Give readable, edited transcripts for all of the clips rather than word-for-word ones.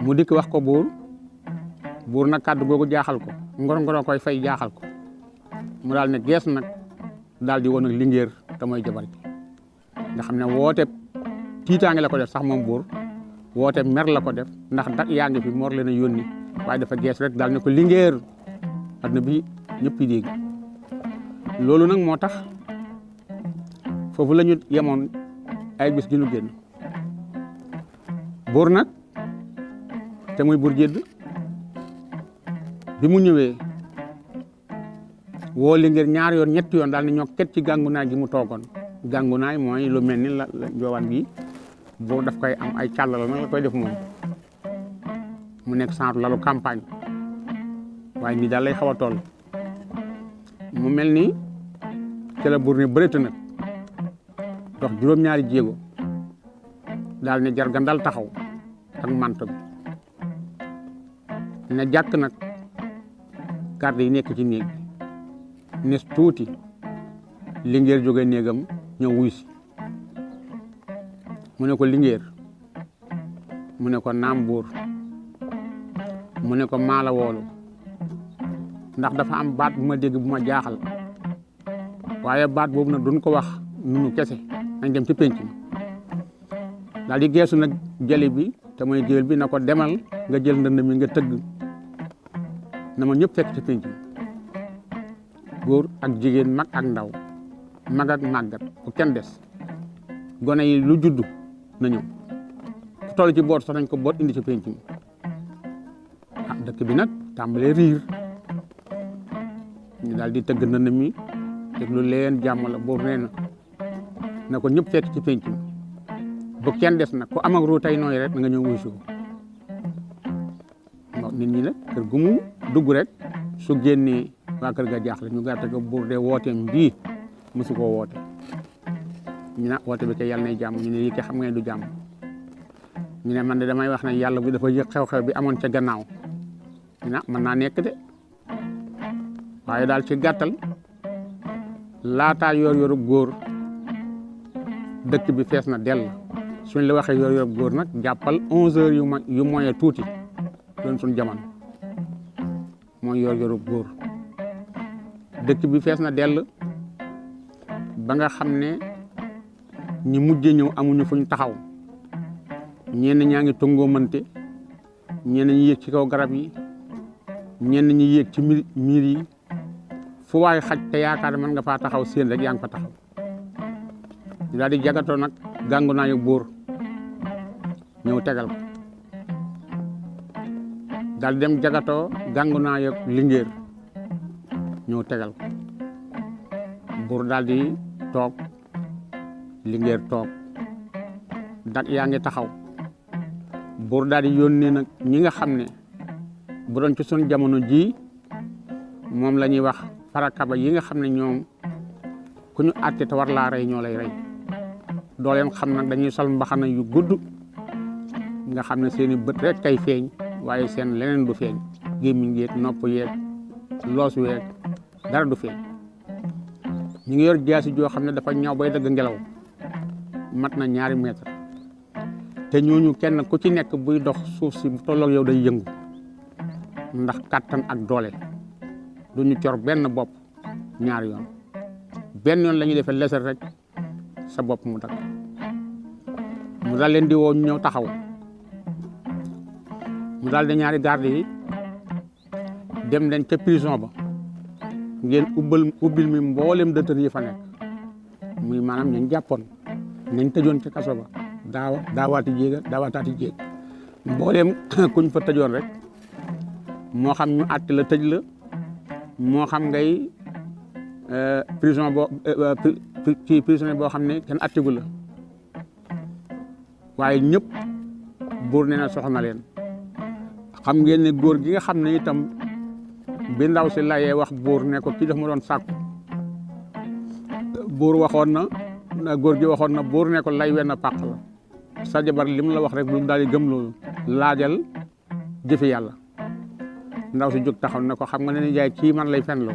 mu dikk wax ko buur nag kàddu googu jaaxal ko ngoro koy fay jaaxal ko mu daal ne gees nag daal di woon ak Linguère te mooy jabar ji nga xam ne woote tiitaange la ko def sax moom buur woote mer la ko def ndax dak yaa ngi fi moor leen a yónni waaye dafa gees rek daal ne ko Linguère adduna bi ñëpp yi dégg loolu nag moo tax foofu la ñu yemoon ay bis gi ñu génn buur nag te muy buur jëdd bi mu ñëwee woo Linguère ñaari yoon ñetti yoon daal ne ñoo ket ci gàngunaay gi mu toogoon gàngunaay mooy lu mel ni la njoowaan gi buur daf koy am ay càll la nag la koy def moom mu nekk centre lalu campagne waaye nii daal lay xaw a toll mu mel ni ci la buur ne bëreet nag dox juróom-ñaari jéego daal ne jar gandal taxaw ak manto bi ne jàkk nag garde yi nekk ci néeg bi nes tuuti Linguère jóge néegam ñëw wuy si mu ne ko Linguère mu ne ko naam buur mu ne ko maala woolu ndax dafa am baat bu ma dégg bu ma jaaxal waaye baat boobu nag duñ ko wax nunu kese nañ dem ci penc mi daal di geesu nag jëli bi te mooy géwél bi na ko demal nga jël ndënd mi nga tëgg na ma ñëpp fekk ci penc mi góor ak jigéen mag ak ndaw mag ak màggat bu kenn des gone yi lu juddu na ñëw ku toll ci boot sax nañ ko boot indi ci penc mi ah dëkk bi nag tàmbalee riir ñu daal di tëgg ndënd mi déglu leen jàmm la buur nee na ko ñëpp fekk ci penc mi bu kenn des nag ku am ak ru tey nooy rek na nga ñëw wuy si ko nit ñi nag kër gu mu dugg rek su génnee waa kër ga jaaxle ñu gàtte ko buur de wooteem bii mosu koo woote ñu ne woote bi kay yàlla nay jàmm ñu ne yi ke xam nga ne du jàmm ñu ne man de damay wax ne yàlla bi dafa yëg xew-xew bi amoon ca gannaaw ñu ne mën naa nekk de waaye daal ci gàttal laataa yor-yorub góor dëkk bi fees na dell suñ la waxee yor-yorub góor nag jàppal 11 heures yu moyen tuuti doon suñ jamono mooy yor-yorub góor dëkk bi fees na dell ba nga xam ne ñi mujje ñëw amuñu fuñ taxaw ñenn ñaa ngi tongoo mënte ñenn ñi yéeg ci kaw garab yi ñenn ñi yéeg ci miir yi fu waay xaj te yaakaar mën nga faa taxaw seen rek yaa ngi fa taxaw ñu daal di jagatoo nag gàngunaayu buur ñëw tegal ko daal di dem jagatoo gàngunaayu Linguère ñëw tegal ko buur daal di toog Linguère toog dak yaa ngi taxaw buur daal di yónnee nag ñi nga xam ne bu doon ci sun jamono ji moom la ñuy wax farakaba yi nga xam ne ñoom ku ñu àtte te war laa rey ñoo lay rey doo leen xam nag dañuy sol mbaxana yu gudd nga xam ne seeni bët rek kay feeñ waaye seen leneen du feeñ gémmiñ yeeg nopp yeeg loos weeg dara du feeñ ñu ngi yor jaasi joo xam ne dafa ñaw bay dëgg ngelaw mat na 2 mètre te ñooñu kenn ku ci nekk buy dox suuf si bu tolloog yow day yëngu ndax kàttan ak doole du ñu cor benn bopp 2 yoon benn yoon la ñuy defee leser rek sa bopp mu dakk mu daal leen di woo ñu ñëw taxaw mu daal di 2 garde yi dem leen ca prison ba ngeen ubbil mi mboolem dëtër yi fa nekk muy maanaam ñu jàppoon nañ tëjoon ci kaso ba daawaataati jéeg mboolem kuñ fa tëjoon rek moo xam ñu àtte la tëj la moo xam ngay prisonnier boo xam ne kenn àttigu la waaye ñëpp buur nee na soxna leen xam ngeen ne góor gi nga xam ne itam bi ndaw si layee wax buur ne ko kii daf ma doon sàkku buur waxoon na góor gi waxoon na buur ne ko lay wenn pàq la sa jabar li mu la wax rek bu daal di gëm loolu laajal jëfi yàlla ndaw si jóg taxaw ne ko xam nga ne ni jaay kii man lay fenloo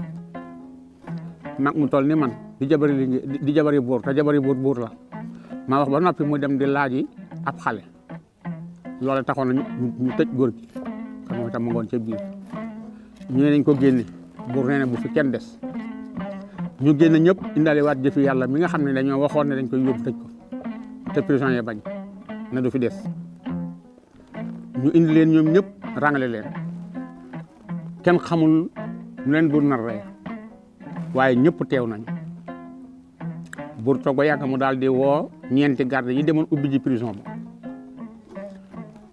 mag mu toll ni man di jabari buur te jabari buur la ma wax ba noppi mu dem di laaji ab xale loolu taxoon na ñu tëj góor gi xam nga tam ma ngoon ca biir ñu ne nañ ko génne buur nee na bu fi kenn des ñu génne ñëpp indaale waat jëfi yàlla mi nga xam ne dañoo waxoon ne dañ koy yóbbu tëj ko te prison ya bañ na du fi des ñu indi leen ñoom ñëpp rangale leen kenn xamul nu leen buur nar rey waaye ñëpp teew nañu buur toog ba yàgg mu daal di woo ñeenti garde yi demoon ubbi ji prison ba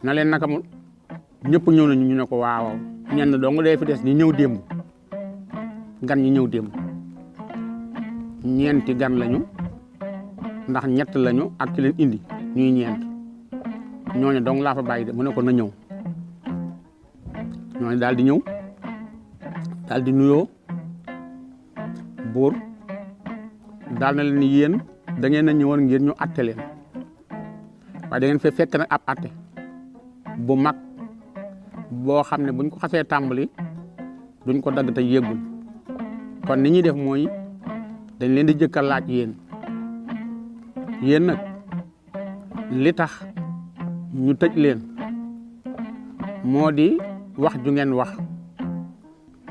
na leen naka mu ñëpp ñëw nañu ñu ne ko waaw ñenn dong day fi des ñi ñëw démb gan ñi ñëw démb ñeenti gan lañu ndax ñett lañu ak ki leen indi ñuy ñeent ñooñu dong laa fa bàyyi de mu ne ko na ñëw ñooñu daal di ñëw daal di nuyoo buur daal na leen ni yéen da ngeen a ñëwoon ngir ñu atte leen waaye da ngeen fee fekk nag ab atte bu mag boo xam ne buñ ko xasee tàmbali duñ ko dagg te yéggul kon ni ñuy def mooy dañ leen di jëkk a laaj yéen nag li tax ñu tëj leen moo di wax ju ngeen wax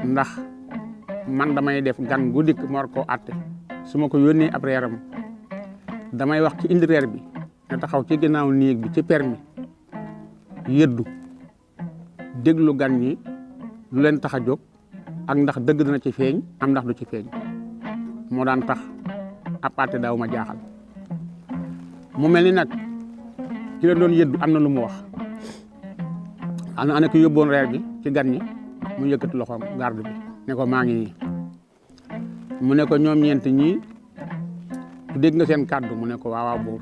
ndax man damay def gan gu dikk ma war koo atte su ma ko yónnee ab reeram damay wax ci indi reer bi nga taxaw ci ginnaaw néeg bi ci permi yëddu déglu gan ñi lu leen tax a jóg ak ndax dëgg dina ci feeñ am ndax du ci feeñ moo daan tax ab àtte daaw ma jaaxal mu mel ni nag ki leen doon yëddu am na lu mu wax ana ki yóbboon reer bi ci gan ñi mu yëkkati loxoom garde bi ne ko maa ngi nii mu ne ko ñoom ñeent ñii dégg nga seen kàddu mu ne ko waawaaw buur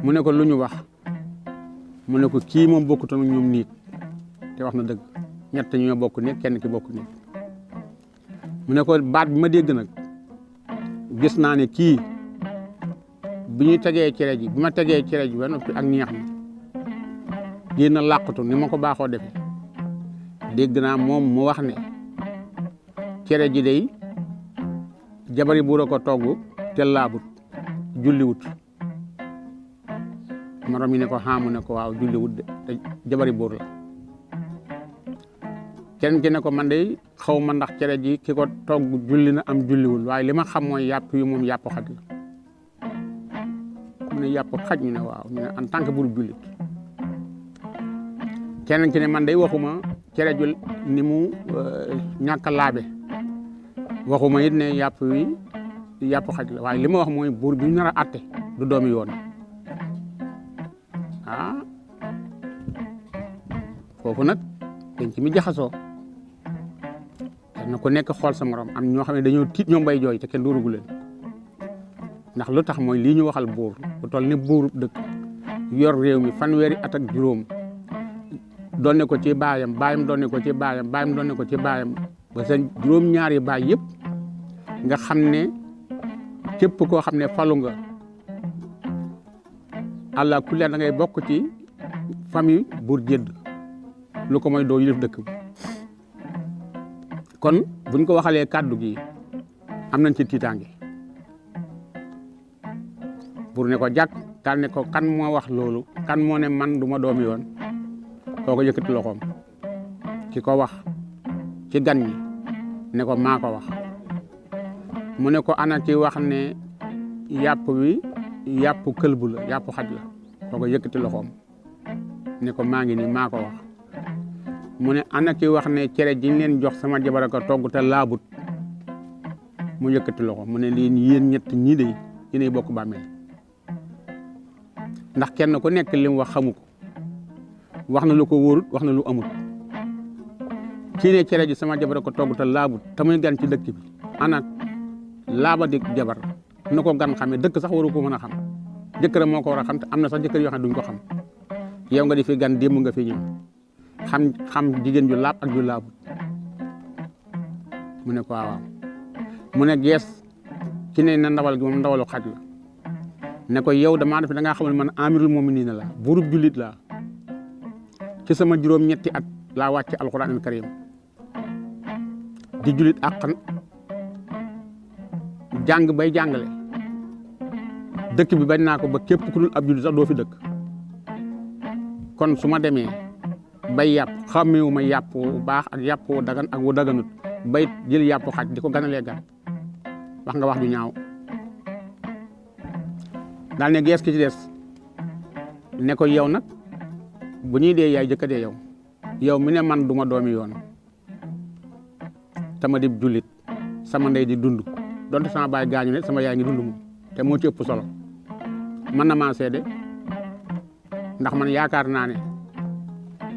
mu ne ko lu ñu wax mu ne ko kii moom bokkutoon ñoom niig te wax na dëgg ñett ñoo bokk néeg kenn ki bokk néeg mu ne ko baat bi ma dégg nag gis naa ne kii bi ñuy tegee cere ji bi ma tegee cere ji ba noppi ak ñeex mi génn làqatu ni ma ko baaxoo defee dégg naa moom mu wax ne cere ji day jabari buur a ko togg te laabut julliwut morom yi ne ko xaamu ne ko waaw julliwut de te jabari buur la kenn ki ne ko man de xaw ma ndax cere ji ki ko togg julli na am julliwul waaye li ma xam mooy yàpp yi moom yàpp xaj la mu ne yàpp xaj ñu ne waaw ñu ne en tant que buur jullit kenn ki ne man de waxuma cere ju ni mu ñàkk a laabe waxuma it ne yàpp wi yàpp xaj la waaye li ma wax mooy buur bi ñu nar a atte du doomi yoon foofu nag dañ ci mi jaxasoo na ko nekk xool sa morom am ñoo xam ne dañoo tiit ñoom bay jooy te kenn dóorugu leen ndax lu tax mooy lii ñu waxal buur bu toll ni buurub dëkk yor réew mi fanweeri at ak juróom doon ne ko ci baayam doon ne ko ci baayam doon ne ko ci baayam ba seen juróom-ñaari baay yëpp nga xam ne képp koo xam ne falu nga àlla ku leen da ngay bokk ci famille buur jédd lu ko mooy doo yilif dëkk bi kon buñ ko waxalee kàddu gi am nañ ci tiitaange buur ne ko jàkk daal ne ko kan moo wax loolu kan moo ne man du ma doomi yoon koo ko yëkkati loxoom ki ko wax ci gan ñi ne ko maa ko wax mu ne ko ana ki wax ne yàpp wi yàpp këlbu la yàpp xaj la koo ko yëkkati loxoom ne ko maa ngi nii maa ko wax mu ne ana ki wax ne cere ji ñu leen jox sama jabar a ko togg te laabut mu yëkkati loxo mu ne lii yéen ñett ñii de yéenay bokk bàmmeel ndax kenn ku nekk li mu wax xamu ko wax na lu ko wóorut wax na lu amut kii ne cere ji sama jabar a ko togg te laabut te muy gan ci dëkk bi ana laaba di jabar na ko gan xamee dëkk sax waru ko mën a xam jëkkëram moo ko war a xam te am na sax jëkkër yoo xam ne duñ ko xam yow nga di fi gan démb nga fi ñëw xam jigéen ju laab ak ju laabut mu ne ko waaw mu ne gees ki ne na ndawal gi moom ndawalu xaj la ne ko yow damaa def da ngaa xamal man amirul mu'minin la buurub jullit laa ci sama juróom-ñetti at laa wàcc alquranul karim di jullit àqan jàng bay jàngale dëkk bi bañ naa ko ba képp ku dul ab jullit sax doo fi dëkk kon su ma demee bay yàpp xàmmeewu ma yàpp wu baax ak yàpp wu dagan ak wu daganut bay jël yàpp xaj di ko ganalee gan wax nga wax ju ñaaw. daal ne gees ki ci des ne ko yow nag bu ñuy dee yaay jëkka dee yow mi ne man duma doomi yoon tama di jullit sama ndey di dund donte sama baay gaañu ne sama yaay ngi dund moom te moo ci ëpp solo man na maa seede ndax man yaakaar naa ne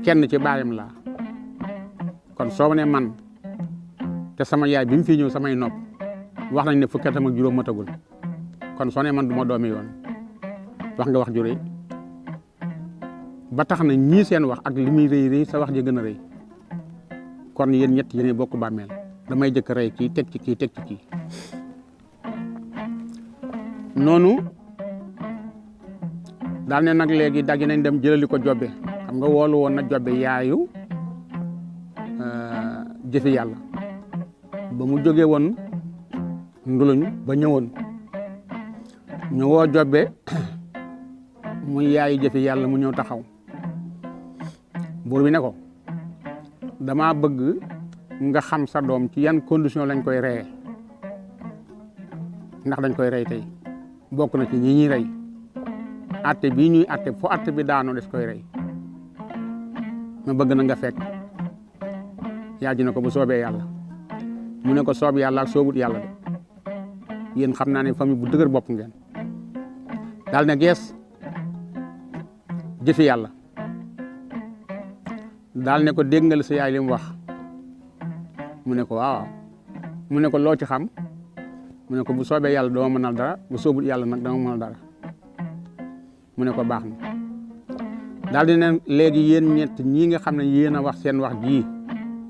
kenn ci baayam laa kon soo ne man te sama yaay bi mu fi ñëw samay nopp wax nañ ne fukki atam ak juróom matagul kon soo ne man du ma doomi yoon wax nga wax ju rëy ba tax na ñii seen wax ak li muy rëy sa wax ji gën a rëy kon yéen ñett yéen bokk bàmmeel damay jëkk rey kii teg ci kii teg ci kii noonu daal ne nag léegi daggi nañ dem jëlali ko jobbe xam nga woolu woon na jobbe yaayu jëfi yàlla ba mu jógee woon nduluñ ba ñëwoon ñu woo jobbe muy yaayu jëfi yàlla mu ñëw taxaw buur bi ne ko dama bëgg nga xam sa doom ci yan condition lañ koy reyee ndax dañ koy rey tey bokk na ci ñi ñuy rey atte bii ñuy atte fo atte bi daanoo des koy rey ma bëgg na nga fekk yaa ji ne ko bu soobee yàlla mu ne ko soob yàlla ak soobut yàlla de yéen xam naa ne famille bu dëgër bopp ngeen daal ne gees jëfi yàlla daal ne ko dégg nga la sa yaay li mu wax mu ne ko waaw mu ne ko loo ci xam mu ne ko bu soobee yàlla dama mënal dara bu soobut yàlla nag dama mënal dara mu ne ko baax na daal di ne léegi yéen ñett ñii nga xam ne yéen a wax seen wax jii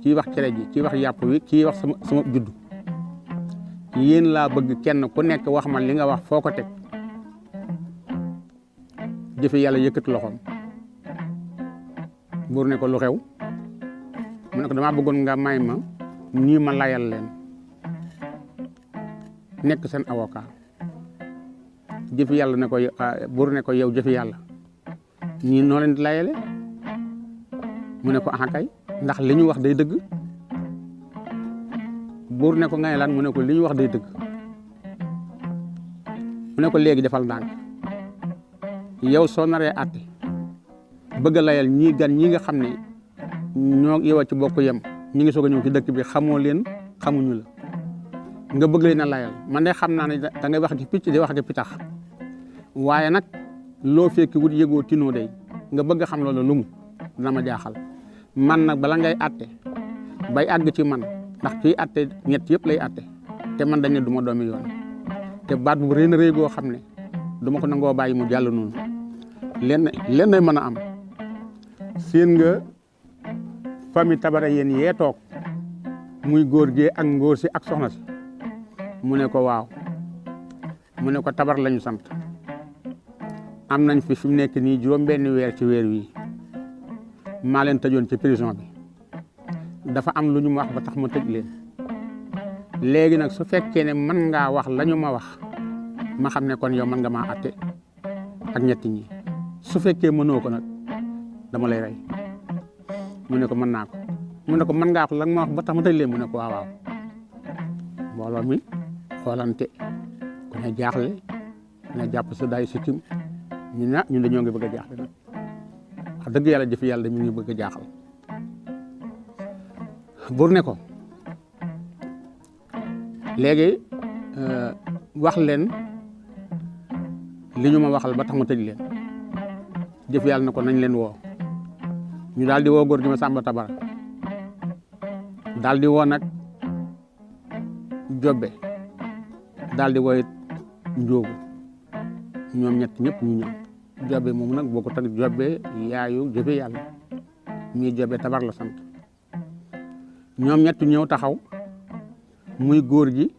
kii wax cere ji kii wax yàpp wi kii wax sama juddu yéen laa bëgg kenn ku nekk wax ma li nga wax foo ko teg jëfe yàlla yëkkati loxoom buur ne ko lu xew mu ne ko damaa bëggoon nga may ma ñii ma layal leen nekk seen avocat jëfi yàlla ne ko buur ne ko yow jëfi yàlla ñii noo leen di layale mu ne ko ah kay ndax li ñu wax day dëgg buur ne ko ngay lan mu ne ko li ñu wax day dëgg mu ne ko léegi defal ndànk yow soo naree àtte bëgg a layal ñii gan ñi nga xam ne ñoo yow a ci bokk yem ñi ngi soog a ñëw ci dëkk bi xamoo leen xamuñu la nga bëgg leen a layal man de xam naa ne da ngay wax ci picc di wax ci pitax waaye nag loo fekki wut yëgoo tinoo day nga bëgg a xam loolu lu mu dina ma jaaxal man nag bala ngay àtte bay àgg ci man ndax kii àtte ñett yëpp lay àtte te man dañ ne du ma doomi yoon te baat bu rëy na rëy goo xam ne du ma ko nangoo bàyyi mu jàll noonu lenn mën a am seen nga famille tabara yéen yee toog muy góor gi ak ngóor si ak soxna si mu ne ko waaw mu ne ko tabar lañu sant am nañ fi mu nekk nii juróom benn weer ci weer wi maa leen tëjoon ci prison bi dafa am lu ñu ma wax ba tax ma tëj leen léegi nag su fekkee ne mën ngaa wax la ñu ma wax ma xam ne kon yow mën nga maa atte ak ñetti ñi su fekkee mënoo ko nag dama lay rey mu ne ko mën naa ko mu ne ko mën ngaa ko la ma wax ba tax ma tëj leen mu ne ko waaw waaw mbooloo mi xoolante ku ne jaaxle ku ne jàpp sa daay sikkim ñun dañoo ngi bëgg a jaaxle nag wax dëgg yàlla jëfi yàlla mi ngi bëgg a jaaxal buur ne ko léegi wax leen li ñu ma waxal ba tax ma tëj leen jëf yàlla na ko nañ leen woo ñu daal di woo góor gi ma Samba Tabara daal di woo nag jobbe daal di woo it njóogu ñoom ñett ñëpp ñu ñëw jobbe moom nag boo ko tag jobbe yaayu jëfe yàlla mii jobbe Tabar la sant ñoom ñett ñëw taxaw muy góor gi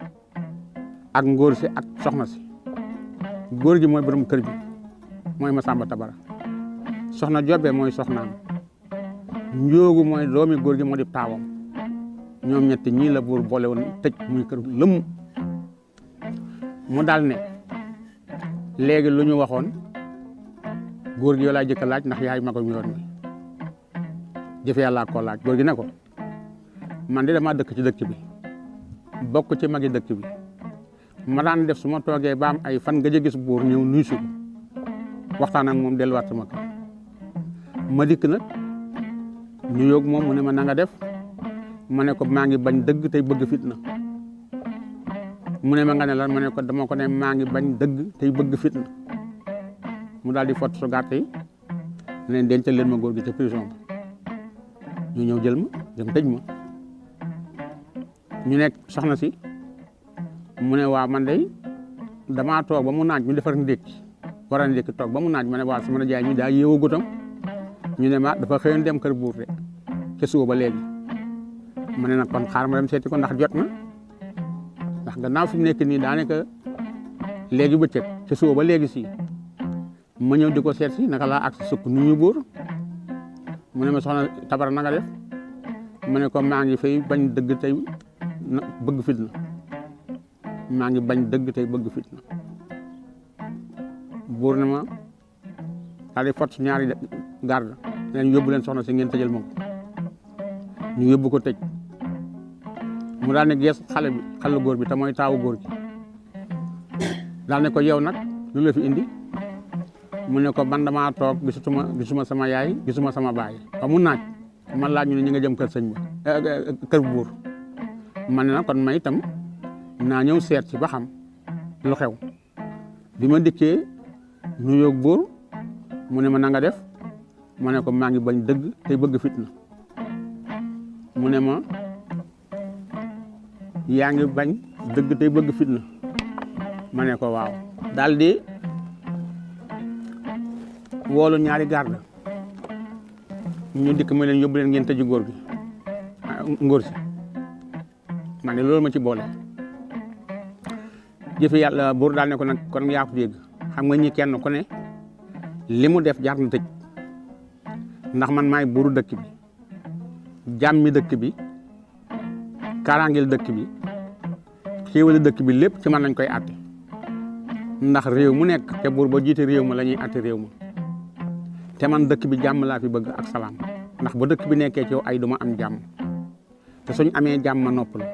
ak ngóor si ak soxna si góor gi mooy borom kër gi mooy Masamba Tabara soxna jobbe mooy soxnaam njóogu mooy doomi góor gi moo di taawam ñoom ñett ñii la buur boole woon tëj muy kër lëmm mu daal ne léegi lu ñu waxoon góor gi yow laay jëkk laaj ndax yaay magam yoon wi jëfe yàlla ko laaj góor gi ne ko man de dama dëkk ci dëkk bi bokk ci magi dëkk bi ma daan def su ma toogee ba am ay fan nga gis buur ñëw nuyu si ko waxtaan ak moom delluwaat sama kër ma dikk nag ñu yóg moom mu ne ma na nga def ma ne ko maa ngi bañ dëgg tey bëgg fitna mu ne ma nga ne lan ma ne ko dama ko ne maa ngi bañ dëgg tey bëgg fitna mu daal di fott su gàtt yi ne dencal leen ma góor gi ca prison ba ñu ñëw jël ma dem tëj ma ñu nekk soxna si mu ne waa man de damaa toog ba mu naaj ñu defar ndékki war a ndékki toog ba mu naaj ma ne waa sama na jaay mi daa yeewoo gutam ñu ne ma dafa xëyoon dem kër buur de ca suba ba léegi ma ne nag kon xaar ma dem seeti ko ndax jot na ndax gannaaw fi mu nekk nii daanaka léegi bëccëg ca suba ba léegi si ma ñëw di ko seet si naka laa ak sukk nu ñu buur mu ne ma soxna Tabara na nga def ma ne ko maa ngi fay bañ dëgg tey bëgg fitna maa ngi bañ dëgg tey bëgg fitna buur ne ma daal di fot ñaari garde leen yóbbu leen soxna si ngeen tëjal ma ko ñu yóbbu ko tëj mu daal ne gees xale góor bi te mooy taawu góor gi daal ne ko yow nag lu la fi indi mu ne ko man damaa toog gisuma sama yaay gisuma sama baay ba mu naaj man laaj ñu ne ñi nga jëm kër sëñ ba kër buur man ne na kon may itam naa ñëw seet si ba xam lu xew bi ma dikkee nuyoo buur mu ne ma na nga def ma ne ko maa ngi bañ dëgg tey bëgg fitna mu ne ma yaa ngi bañ dëgg tey bëgg fitna ma ne ko waaw daal di woolu ñaari garde ñu dikk ma leen yóbbu leen ngeen tëju góor gi ngóor si man ne loolu ma ci boole jëfe yàlla buur daal ne ko nag kon yaa ko dégg xam nga ñi kenn ku ne li mu def jaar na tëj ndax man maay buuru dëkk bi jàmmi dëkk bi kaaraangeel dëkk bi xéewali dëkk bi lépp ci man lañ koy àtte ndax réew mu nekk te buur ba jiite réew ma la ñuy àtte réew ma te man dëkk bi jàmm laa fi bëgg ak salaam ndax ba dëkk bi nekkee ci yow ay duma am jàmm te suñ amee jàmm ma nopp la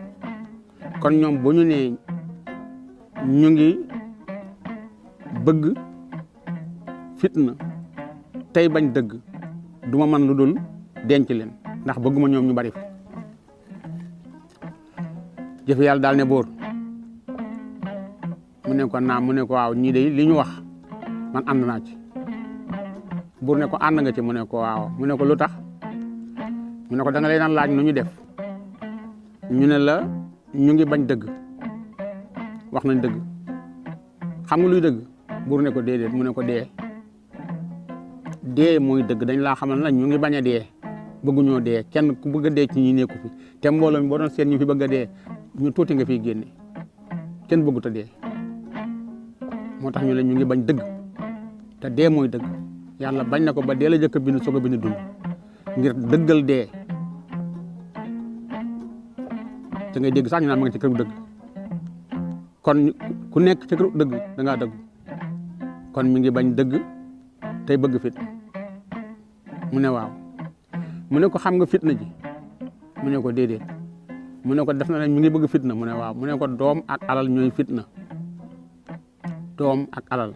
kon ñoom bu ñu nee ñu ngi bëgg fitna tey bañ dëgg duma man lu dul denc leen ndax bëgguma ñoom ñu bari fi jëfe yàlla daal ne buur mu ne ko naam mu ne ko waaw ñii de li ñu wax man ànd naa ci buur ne ko ànd nga ci mu ne ko waaw mu ne ko lu tax mu ne ko da nga leen laaj nu ñu def ñu ne la ñu ngi bañ dëgg wax nañ dëgg xam nga luy dëgg buur ne ko déedéet mu ne ko dee mooy dëgg dañ laa xamal na ñu ngi bañ a dee bëgguñoo dee kenn ku bëgg a dee ci ñi nekku fi te mbooloo mi boo doon seet ñu fi bëgg a dee ñu tuuti nga fiy génne kenn bëggut a dee moo tax ñu ne ñu ngi bañ dëgg te dee mooy dëgg yàlla bañ na ko ba dee la jëkk a bind soog a bind dund ngir dëggal dee te ngay dégg sax ñu naan ma nga ci këru dëgg kon ku nekk ci këru dëgg da ngaa dëgg kon mi ngi bañ dëgg tey bëgg fit mu ne waaw mu ne ko xam nga fitna ji mu ne ko déedéet mu ne ko def na ne mi ngi bëgg fitna mu ne waaw mu ne ko doom ak alal ñooy fitna doom ak alal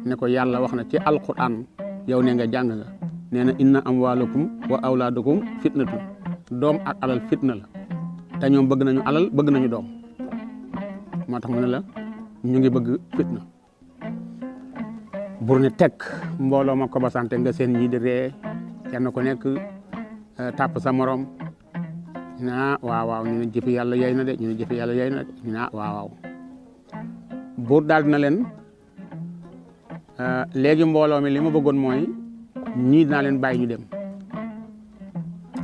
ne ko yàlla wax na ci alquran yow ne nga jàng nga nee na inna amwaalakum wa awlaadakum fitnatu doom ak alal fitna la te ñoom bëgg nañu alal bëgg nañu doom moo tax mu ne la ñu ngi bëgg fitna bur ne tekk mbooloo ma ko ba sante nga seen ñii di ree kenn ku nekk tàpp sa morom ñu ne waaw ñu ne jëfi yàlla yey na de ñu ne jëfi yàlla yey na de ñu ne waaw buur daal dina leen léegi mbooloo mi li ma bëggoon mooy ñii dinaa leen bàyyi ñu dem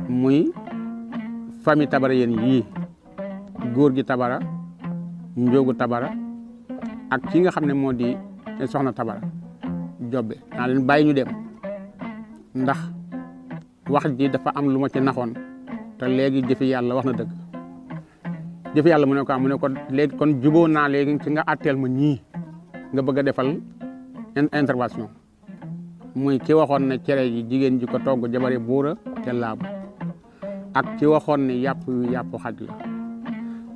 muy famille Tabara yéen yii góor gi Tabara njóogu Tabara ak ki nga xam ne moo di soxna Tabara jobbe naa leen bàyyi ñu dem ndax wax ji dafa am lu ma ci naxoon te léegi jëfi yàlla wax na dëgg jëfi yàlla mu ne ko mu ne ko léegi kon juboo naa léegi ci nga atteel ma ñii nga bëgg a defal intervention muy ki waxoon ne cere ji jigéen ji ko togg jabari buura te laabu ak ki waxoon ne yàpp xaj la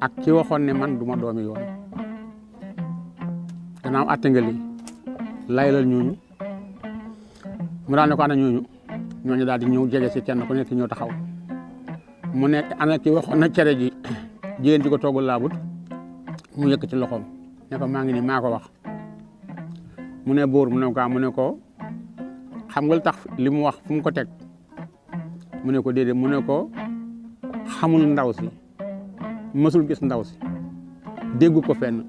ak ki waxoon ne man duma doomi yoon gannaaw atte nga lii laylal ñooñu mu daal ne ko ana ñooñu daal di ñëw jege si kenn ku nekk ñëw taxaw mu ne ana ki waxoon na cere ji jigéen ji ko togg laabut mu yëkk ci loxoom ne ko maa ngi nii maa ko wax mu ne buur mu ne ko xam nga lu tax li mu wax fu mu ko teg mu ne ko déedéet mu ne ko xamul ndaw si mësul gis ndaw si déggu ko fenn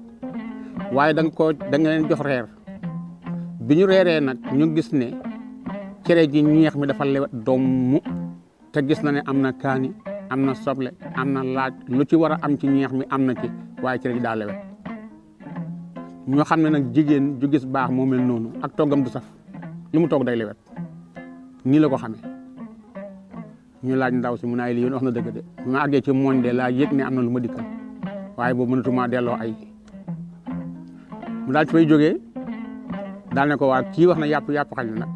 waaye da nga leen jox reer bi ñu reeree nag ñu gis ne cere ji ñeex mi dafa lewet doom te gis na ne am na kaani am na soble am na laaj lu ci war a am ci ñeex mi am na ci waaye cere ji daa lewet ñoo xam ne nag jigéen ju gis baax moo mel noonu ak toggam du saf li mu toog day lewet nii la ko xamee ñu laaj ndaw si mu ne ay lii wax na dëgg de bi ma àggee ci mooñ de laa yëg ne am na lu ma dikkal waaye boobu mënatuma delloo ay mu daal ci fay jógee daal ne ko waa kii wax na yàpp xaj na nag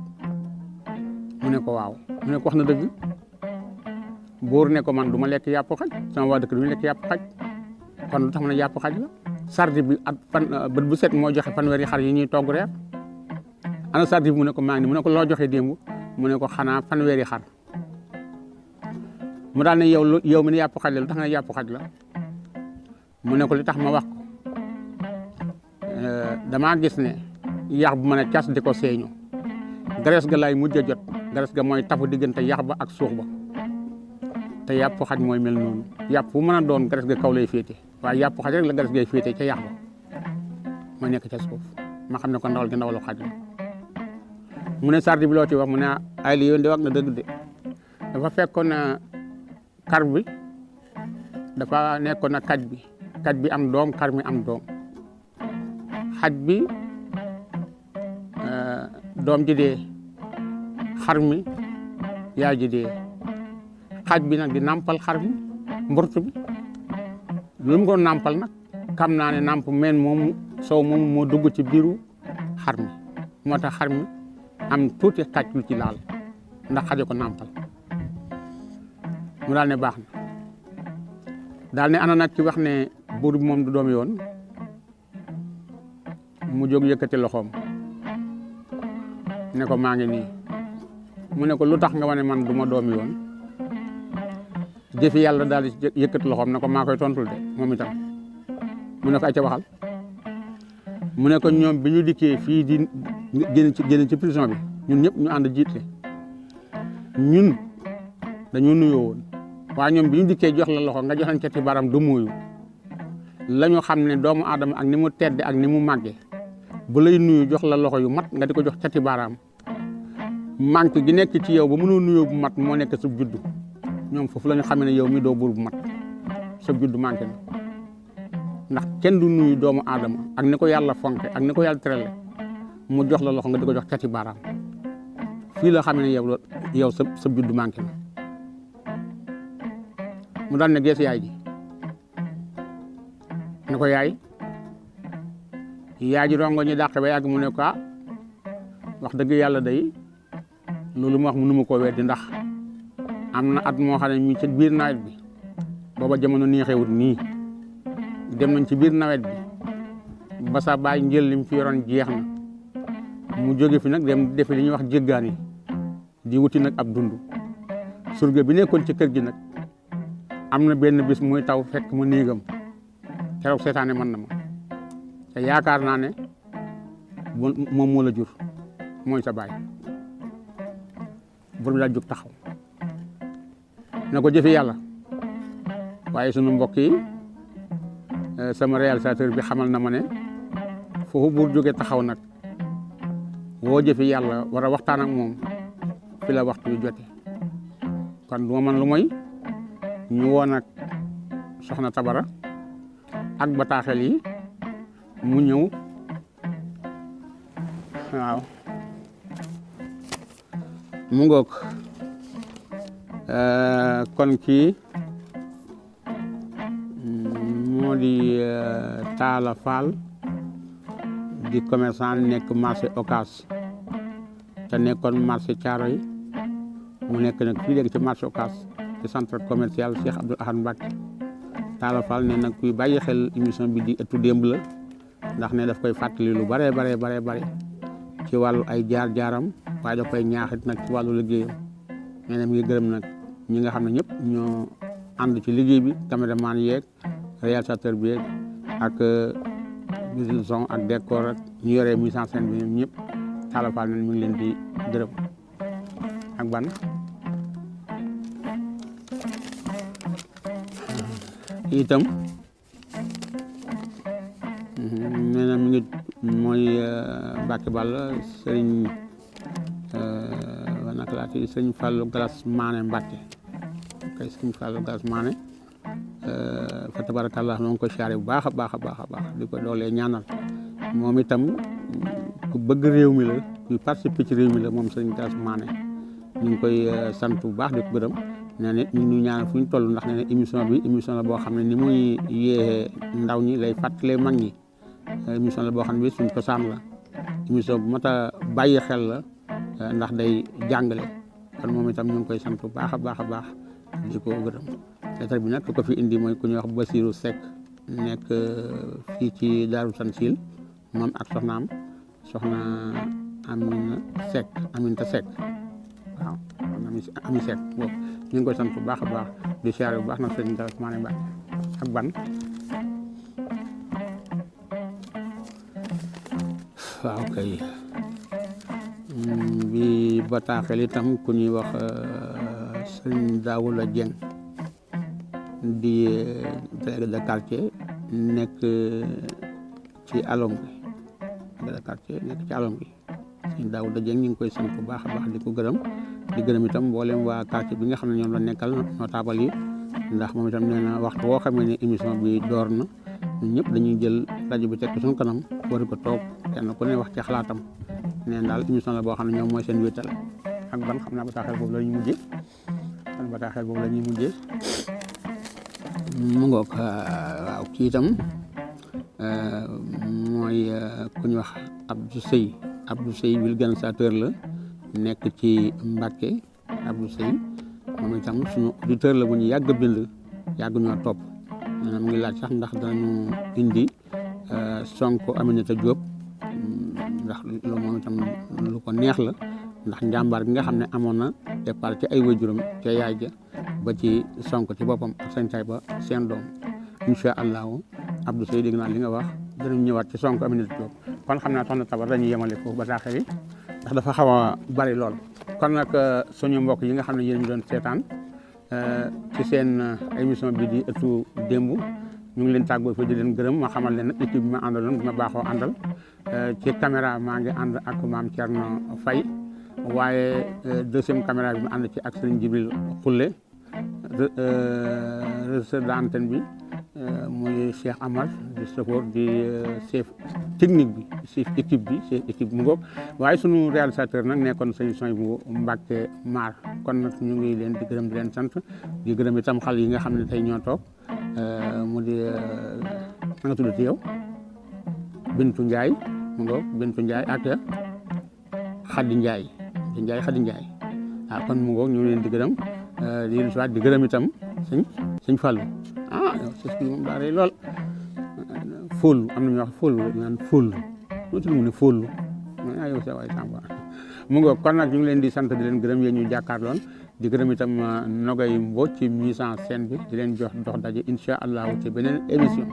mu ne ko waaw mu ne ko wax na dëgg buur ne ko man du ma lekk yàpp xaj sama waa dëkk du ñu lekk yàpp xaj kon lu tax ma ne yàpp xaj la sardi bi at bët bu set moo joxe fanweeri xar yi ñuy togg reer ana sardi bi mu ne ko maa ngi mu ne ko loo joxe démb mu ne ko xanaa fanweeri xar mu daal ne yow mi ne yàpp xaj la lu tax nga ne yàpp xaj la mu ne ko li tax ma wax ko damaa gis ne yax bu mën a cas di ko seeñu graisse ga lay mujj a jot graisse ga mooy tafu diggante yax ba ak suux ba te yàpp xaj mooy mel noonu yàpp bu mën a doon graisse ga kaw lay féete waaye yàpp xaj rek la graisse gay féete ca yax ba mooy nekk ca suuf ma xam ne ko ndawal gi ndawalu xaj la mu ne sardi bi loo ci wax mu ne ay li yoon di wax na dëgg de dafa fekkoon na kar bi dafa nekkoon na kaj bi am doom kar mi am doom xaj bi doom ji dee xar mi yaay ji dee xaj bi nag di nampal xar mi mburtu bi lu mu ko nampal nag xam naa ne namp meen moomu sow moomu moo dugg ci biiru xar mi moo tax xar mi am tuuti xaj lu ci laal ndax xaje ko nampal mu daal ne baax na daal ne ana nag ci wax ne buur bi moom du doom yoon mu jóg yëkkati loxoom ne ko maa ngi nii mu ne ko lu tax nga wane man du ma doomi yoon jëfi yàlla daal di yëkkati loxoom ne ko maa koy tontul de moom itam mu ne ko ay ca waxal mu ne ko ñoom bi ñu dikkee fii di génn ci prison bi ñun ñëpp ñu ànd jiitle ñun dañoo nuyoo woon waaye ñoom bi ñu dikkee jox la loxo nga joxañ cati baram du muuyu la ñu xam ne doomu aadama ak ni mu tedde ak ni mu màggee bu lay nuyu jox la loxo yu mat nga di ko jox cati baaraam manque gi nekk ci yow ba mënoo nuyoo bu mat moo nekk sa juddu ñoom foofu la ñu xamee ne yow mi doo buur bu mat sa juddu manqué na ndax kenn du nuyu doomu aadama ak ni ko yàlla fonke ak ni ko yàlla terale mu jox la loxo nga di ko jox cati baaraam fii la xamee ne yow sa juddu manqué na mu daal ne gees yaay ji ne ko yaay ji rongo ñi dàqe ba yàgg mu ne ko wax dëgg yàlla day loolu mu wax mënu ma koo weddi ndax am na at moo xam ne ñu ci biir nawet bi booba jamono neexewut nii dem nañ ci biir nawet bi ba sa baay njël lim fi yoroon jeex na mu jóge fi nag dem defe li ñuy wax jéggaan yi di wuti nag ab dund surga bi nekkoon ci kër gi nag am na benn bis muy taw fekk mu néegam keroog seetaane mën na ma te yaakaar naa ne moom moo la jur mooy sa baay bur bi daal jóg taxaw na ko jëfe yàlla waaye sunu mbokk yi sama réalisateur bi xamal na ma ne foofu buur jógee taxaw nag woo jëfe yàlla war a waxtaan ak moom fi la waxtu yu jote kon du ma mën lu mooy ñu woon ak soxna Tabara ak bataaxel yi mu ñëw waaw mu ngoog kon kii moo di Talla Fall di commerçant nekk marché Ocass te nekkoon marché Thiaroye mu nekk nag fii léegi ci marché Ocass ci centre commercial Cheikh Abdoul Ahad Mbacké. Talla Fall ne nag kuy bàyyi xel émission bi di ëttu démb la ndax ne daf koy fàttali lu bare ci wàllu ay jaar-jaaram waaye daf koy ñaaxit nag ci wàllu liggéeyam nee na mi ngi gërëm nag ñi nga xam ne ñëpp ñoo ànd ci liggéey bi caméraman yeeg réalisateur bi yeeg ak mise son ak décor ak ñu yoree mise en scène bi ñoom ñëpp Talla Fall ne mi ngi leen di gërëm ak ban itam nee na mi ngi mooy Mbacke Balla sëriñ naka laa tudd sëriñ Fallou Galas Mané Mbacke kay sëriñ Fallou Galas Mané fa tabarakallah noo ngi ko siyaare bu baax a baax di ko doolee ñaanal moom itam ku bëgg réew mi la ku participer ci réew mi la moom sëriñ Galas Mané ñu ngi koy sant bu baax di ko gërëm nee na ñu ngi ñaanal fu ñu toll ndax nee na émission la boo xam ne ni muy yee ndaw ñi lay fàttalee mag ñi émission la boo xam ne bi suñ cosaan la émission bu mat a bàyyi xel la ndax day jàngale kon moom itam ñu ngi koy sant bu baax a baax di ko gërëm lettre bi nag ko fi indi mooy ku ñuy wax Basirou Seck nekk fii ci Daaru Tansil moom ak soxnaam soxna Aminta Seck waaw Ami Seck boobu ñu ngi koy sant bu baax a baax di siyaare bu baax nag sëñ Galas Mané Mbacke ak ban waaw kay bi bataaxel itam ku ñuy wax sëñ Daouda Dieng di délégué de quartier nekk ci alom bi délégué de quartier nekk ci alom bi sëñ Daouda Dieng ñu ngi koy sant bu baax a baax di ko gërëm di gërëm itam mboolem waa quartier bi nga xam ne ñoom la nekkal notable yi ndax moom itam nee na waxtu woo xamee ne émission bi door na ñun ñëpp dañuy jël rajo bi teg ko suñu kanam war ko toog kenn ku ne wax ci xalaatam nee na daal émission la boo xam ne ñoom mooy seen wéttal ak ban xam naa bataaxel boobu la ñuy mujjee mu ngoog waaw kii itam mooy ku ñu wax Abdou Seye vulgarisateur la nekk ci Mbacké Abdou Seye moom itam suñu auditeur la bu ñu yàgg bind yàgg ñoo topp nee na mu ngi laaj sax ndax danañu indi Sonko Aminata Diop ndax loolu moom itam lu ko neex la ndax njàmbaar gi nga xam ne amoon na départ ci ay waajuram ca yaay ja ba ci Sonko ci boppam ak seen tay ba seen doom incha allahu Abdou Seye dégg naa li nga wax danañ ñëwaat ci Sonko Aminata Diop kon xam naa soxna Tabar dañuy yemale foofu bataaxel yi ndax dafa xaw a bari lool kon nag suñu mbokk yi nga xam ne yéen ñu doon seetaan ci seen émission bi di ëttu démb ñu ngi leen tàggoo fi di leen gërëm ma xamal leen nag équipe bi ma àndaloon bi ma baaxoo àndal ci caméra maa ngi ànd ak maam Thierno Faye waaye deuxième caméra bi ma ànd ci ak Serigne Jibril Xulle régisseur d'antenne bi muy Cheikh Amar di chauffeur di chef technique bi chef équipe mu ngoog waaye sunu réalisateur nag nekkoon solution bu Mbacke Mar kon nag ñu ngi leen di gërëm di leen sant di gërëm itam xale yi nga xam ne tey ñoo toog mu di na nga tudd ci yow Bintu Ndiaye mu ngoog Bintu Ndiaye ak Khady Ndiaye waaw kon mu ngoog ñu ngi leen di gërëm di gërëm itam sëñ Fallou yow sës bi moom daa rëy lool fóolu am na ñuy wax fóolu ñu naan fóolu lu tudd mu ne fóolu yow sa waay Samba mu ngoog kon nag ñu ngi leen di sant di leen gërëm yéen ñu jàkkaarloon di gërëm itam Nogay Mbodj ci mise en scène bi di leen jox dox daje incha allahu ci beneen émission